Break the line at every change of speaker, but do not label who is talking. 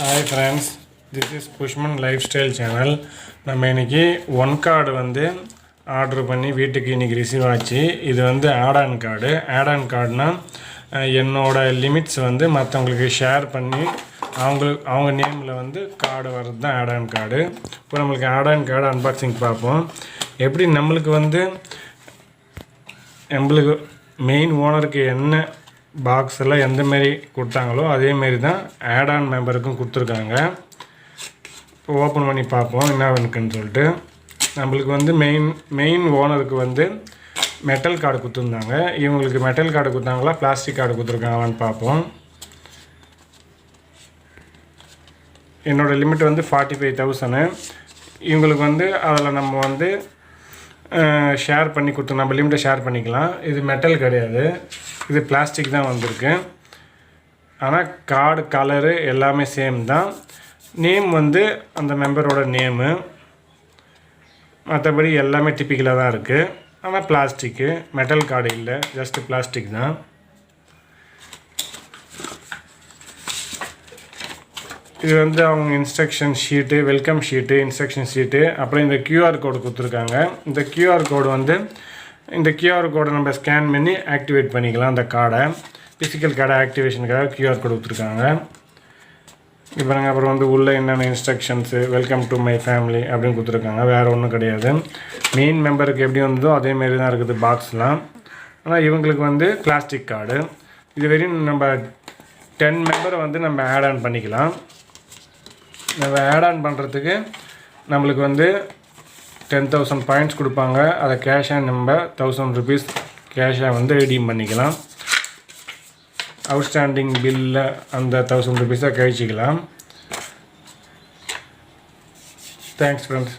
Hi friends, this is Pushman Lifestyle channel. நம்ம இன்னைக்கு one card வந்து ஆர்டர் பண்ணி வீட்டுக்கு இன்னைக்கு ரிசீவ் ஆச்சு. இது வந்து ஆடான் கார்டு. ஆடான் கார்டுனா என்னோட லிமிட்ஸ் வந்து மற்றவங்களுக்கு ஷேர் பண்ணி அவங்க நேமில் வந்து கார்டு வர்றது தான் ஆடான் கார்டு. இப்போ நம்மளுக்கு ஆடான் கார்டு அன்பாக்சிங் பார்ப்போம். எப்படி நம்மளுக்கு மெயின் ஓனருக்கு என்ன பாக்ஸ் எல்லாம் எந்த மாரி கொடுத்தாங்களோ அதேமாரி தான் ஆடான் மெம்பருக்கும் கொடுத்துருக்காங்க. இப்போ ஓப்பன் பண்ணி பார்ப்போம் என்ன இருக்குன்னு சொல்லிட்டு. நம்மளுக்கு வந்து மெயின் ஓனருக்கு வந்து மெட்டல் கார்டு கொடுத்துருந்தாங்க. இவங்களுக்கு மெட்டல் கார்டு கொடுத்தாங்களா பிளாஸ்டிக் கார்டு கொடுத்துருக்காங்களான்னு பார்ப்போம். என்னோடய லிமிட் வந்து 45,000. இவங்களுக்கு வந்து அதில் நம்ம வந்து ஷேர் பண்ணி கொடுத்தோம். நம்ம லிமிட்டை ஷேர் பண்ணிக்கலாம். இது மெட்டல் கிடையாது, இது பிளாஸ்டிக் தான் வந்திருக்கு. ஆனால் கார்டு கலரு எல்லாமே சேம் தான். நேம் வந்து அந்த மெம்பரோட நேமு, மற்றபடி எல்லாமே டிப்பிக்கலாக தான் இருக்குது. ஆனால் பிளாஸ்டிக்கு, மெட்டல் கார்டு இல்லை, ஜஸ்ட்டு பிளாஸ்டிக் தான். இது வந்து அவங்க instruction sheet, welcome sheet, instruction sheet, அப்புறம் இந்த QR கோடு கொடுத்துருக்காங்க. இந்த QR கோடு வந்து இந்த QR கோடை நம்ம ஸ்கேன் பண்ணி ஆக்டிவேட் பண்ணிக்கலாம். அந்த கார்டை ஃபிசிக்கல் கார்டை ஆக்டிவேஷனுக்காக QR கோடு கொடுத்துருக்காங்க. இப்போ நாங்கள் அப்புறம் வந்து உள்ளே என்னென்ன instructions, welcome to my family அப்படின்னு கொடுத்துருக்காங்க. வேறு ஒன்றும் கிடையாது. மெயின் மெம்பருக்கு எப்படி வந்ததோ அதேமாரி தான் இருக்குது பாக்ஸ்லாம். ஆனால் இவங்களுக்கு வந்து பிளாஸ்டிக் கார்டு. இது வரையும் நம்ம 10 மெம்பரை வந்து நம்ம ஆட் ஆன் பண்ணிக்கலாம். நம்ம ஆட் ஆன் பண்ணுறதுக்கு நம்மளுக்கு வந்து 10,000 பாயிண்ட்ஸ் கொடுப்பாங்க. அதை கேஷாக நம்ம 1000 rupees கேஷாக வந்து ரெடீம் பண்ணிக்கலாம். அவுட்ஸ்டாண்டிங் பில்லில் அந்த 1000 rupees கழிச்சிக்கலாம். Thanks friends.